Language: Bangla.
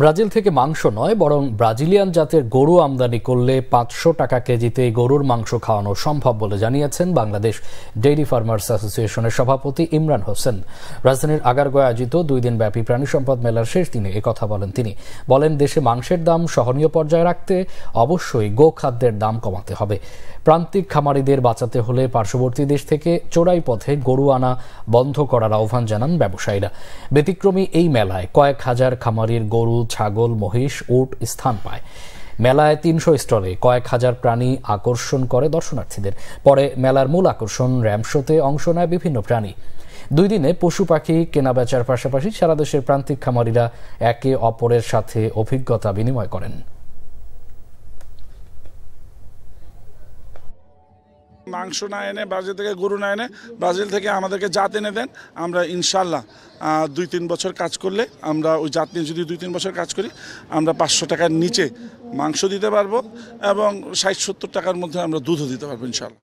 ব্রাজিল থেকে মাংস নয় বরং ব্রাজিলিয়ান জাতের গরু আমদানি করলে 500 টাকা কেজিতে গরুর মাংস খাওয়ানো সম্ভব বলে জানিয়েছেন বাংলাদেশ ডেইরি ফার্মার্স অ্যাসোসিয়েশনের সভাপতি ইমরান হোসেন। রাজধানীর আগারগাঁওয়ে আয়োজিত 2 দিনব্যাপী প্রাণী সম্পদ মেলার শেষ দিনে একথা বলেন তিনি। বলেন, দেশে মাংসের দাম সহনীয় পর্যায়ে রাখতে অবশ্যই গোখাদ্যের দাম কমাতে হবে। প্রান্তিক খামারিদের বাঁচাতে হলে পার্শ্ববর্তী দেশ থেকে চোরাই পথে গরু আনা বন্ধ করার আহ্বান জানান ব্যবসায়ীরা। ব্যতিক্রমী এই মেলায় কয়েক হাজার খামারির গরু, ছাগল, মহিষ, উট স্থান পায়। মেলায় 300 স্টলে কয়েক হাজার প্রাণী আকর্ষণ করে দর্শনার্থীদের। পরে মেলার মূল আকর্ষণ র্যাম্প শোতে অংশ নেয় বিভিন্ন প্রাণী। 2 দিনে পশু পাখি কেনাবেচার পাশাপাশি সারা দেশের প্রান্তিক খামারিরা একে অপরের সাথে অভিজ্ঞতা বিনিময় করেন। মাংস না এনে ব্রাজিল থেকে, গরু না এনে ব্রাজিল থেকে আমাদেরকে জাত এনে দেন। আমরা ইনশাল্লাহ 2-3 বছর কাজ করলে, আমরা ওই জাত নিয়ে যদি 2-3 বছর কাজ করি, আমরা 500 টাকার নিচে মাংস দিতে পারবো এবং 60-70 টাকার মধ্যে আমরা দুধও দিতে পারবো ইনশাল্লাহ।